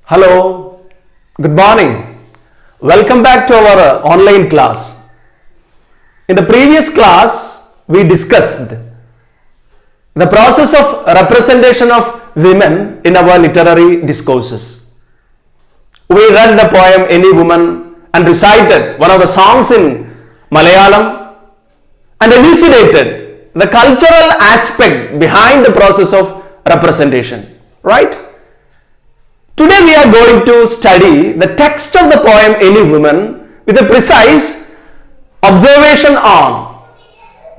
Hello, good morning. Welcome back to our online class. In the previous class, we discussed the process of representation of women in our literary discourses. We read the poem Any Woman and recited one of the songs in Malayalam and elucidated the cultural aspect behind the process of representation, right? Today we are going to study the text of the poem Any Woman with a precise observation on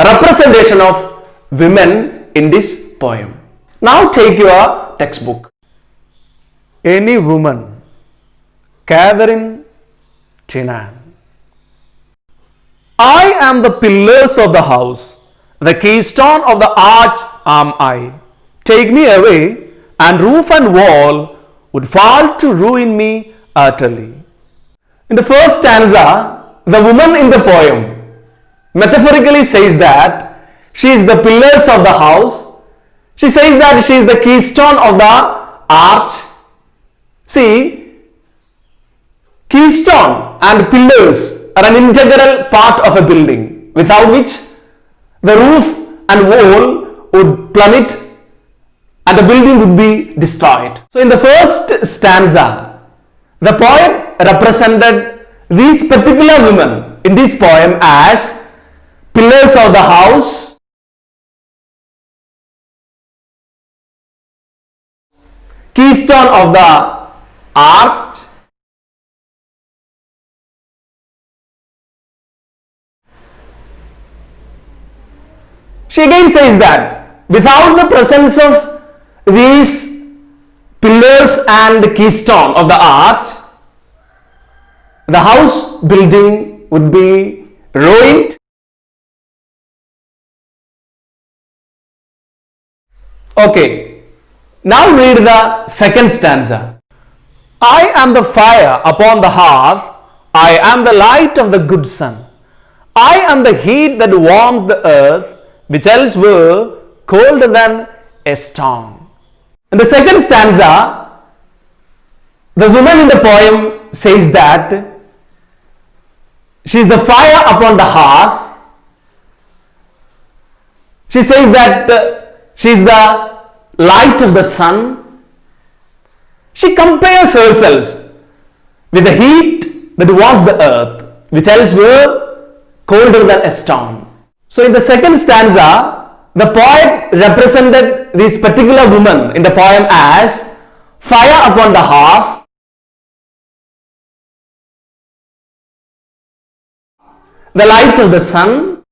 representation of women in this poem. Now take your textbook. Any Woman, Catherine Tynan. I am the pillars of the house, the keystone of the arch am I. Take me away, and roof and wall would fall to ruin me utterly. In the first stanza, the woman in the poem metaphorically says that she is the pillars of the house. She says that she is the keystone of the arch. See, keystone and pillars are an integral part of a building, without which the roof and wall would plummet and the building would be destroyed. So in the first stanza, the poet represented these particular women in this poem as pillars of the house, keystone of the arch, she again says that without the presence of these pillars and keystone of the arch, the house building would be ruined. Okay, now read the second stanza. I am the fire upon the hearth, I am the light of the good sun, I am the heat that warms the earth, which else were colder than a storm. In the second stanza, the woman in the poem says that she is the fire upon the hearth. She says that she is the light of the sun. She compares herself with the heat that warms the earth, which else were colder than a storm. So in the second stanza, the poet represented this particular woman in the poem as fire upon the hearth, the light of the sun,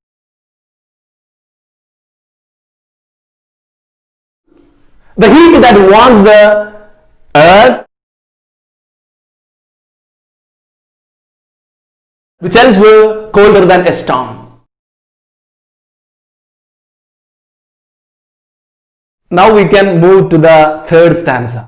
the heat that warms the earth, which else were colder than a storm. Now we can move to the third stanza.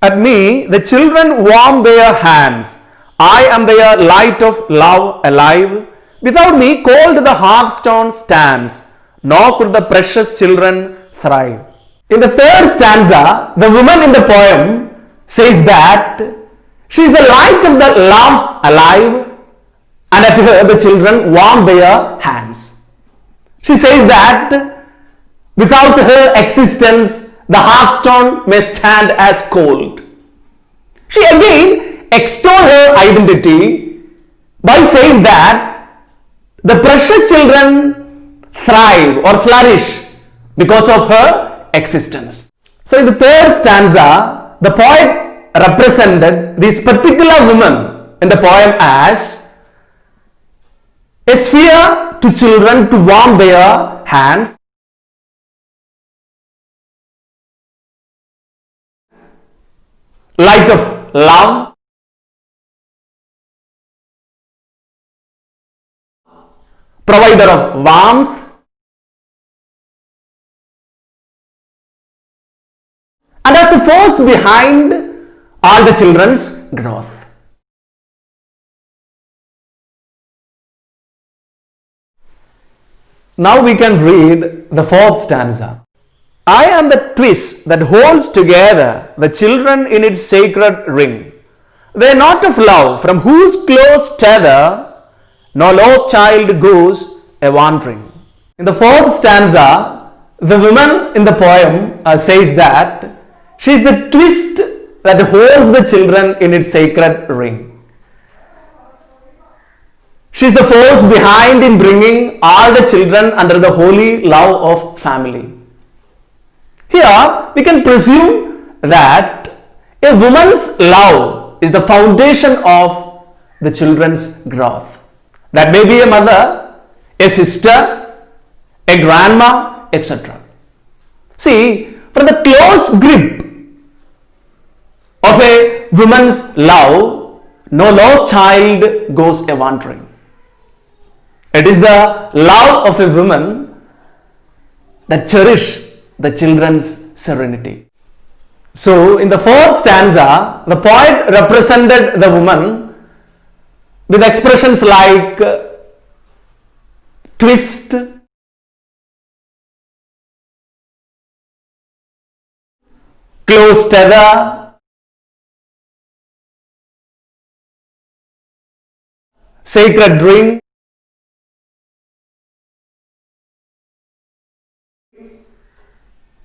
At me the children warm their hands, I am their light of love alive. Without me cold the hearthstone stands, nor could the precious children thrive. In the third stanza, the woman in the poem says that she is the light of the love alive, and at her the children warm their hands. She says that without her existence, the hearthstone may stand as cold. She again extols her identity by saying that the precious children thrive or flourish because of her existence. So in the third stanza, the poet represented this particular woman in the poem as a sphere to children to warm their hands, light of love, provider of warmth, and as the force behind all the children's growth. Now we can read the fourth stanza. I am the twist that holds together the children in its sacred ring. They are not of love, from whose close tether no lost child goes a wandering. In the fourth stanza, the woman in the poem says that she is the twist that holds the children in its sacred ring. She is the force behind in bringing all the children under the holy love of family. Here we can presume that a woman's love is the foundation of the children's growth. That may be a mother, a sister, a grandma, etc. See, from the close grip of a woman's love, no lost child goes a wandering. It is the love of a woman that cherishes the children's serenity. So, in the fourth stanza, the poet represented the woman with expressions like twist, close tether, sacred ring,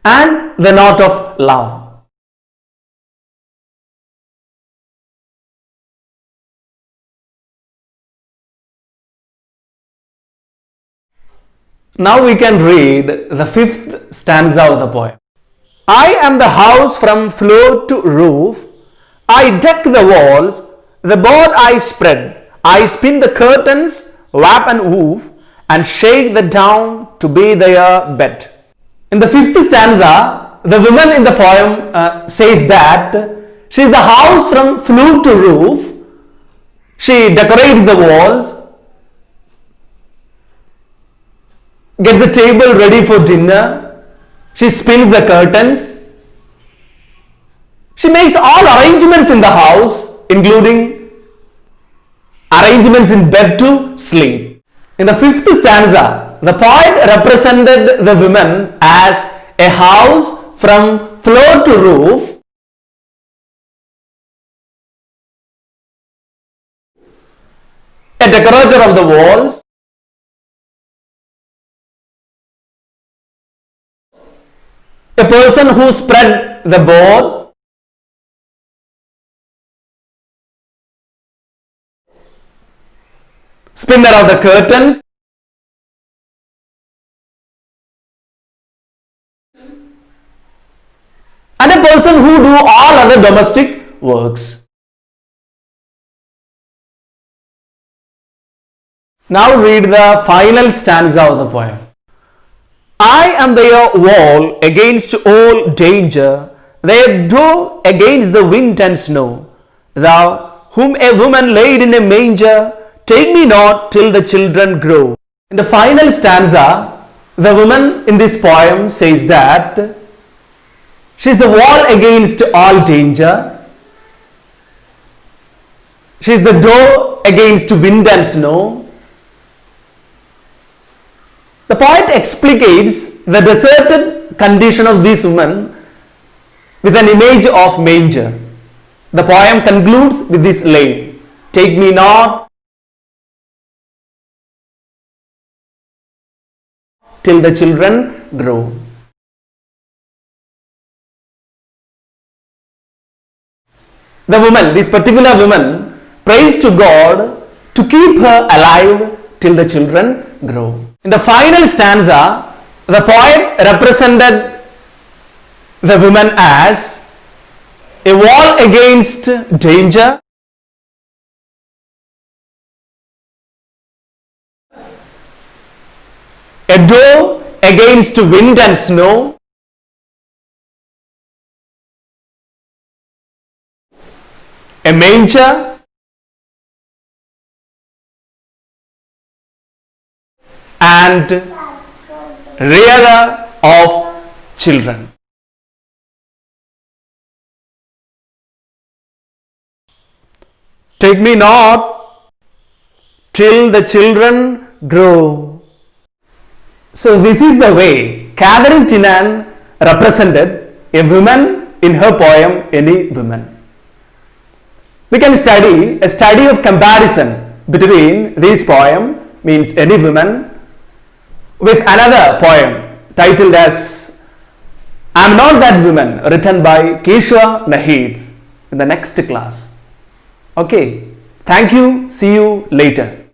and the knot of love. Now we can read the fifth stanza of the poem. I am the house from floor to roof. I deck the walls, the board I spread. I spin the curtains, wrap and woof, and shake the down to be their bed. In the fifth stanza, the woman in the poem says that she is the house from floor to roof. She decorates the walls, gets the table ready for dinner, she spins the curtains, she makes all arrangements in the house, including arrangements in bed to sleep. In the fifth stanza, the poet represented the woman as a house from floor to roof, a decorator of the walls, a person who spread the board, spinner of the curtains, and a person who do all other domestic works. Now read the final stanza of the poem. I am their wall against all danger, their door against the wind and snow. Thou, whom a woman laid in a manger, take me not till the children grow. In the final stanza, the woman in this poem says that she is the wall against all danger. She is the door against wind and snow. The poet explicates the deserted condition of this woman with an image of manger. The poem concludes with this line, take me not till the children grow. The woman, this particular woman, prays to God to keep her alive till the children grow. In the final stanza, the poet represented the woman as a wall against danger, a door against wind and snow, a manger, and rearer of children. Take me not till the children grow. So this is the way Catherine Tynan represented a woman in her poem Any Woman. We can study a study of comparison between this poem means Any Woman with another poem titled as I Am Not That Woman, written by Keshwa Nahid, in the next class. Okay, thank you, see you later.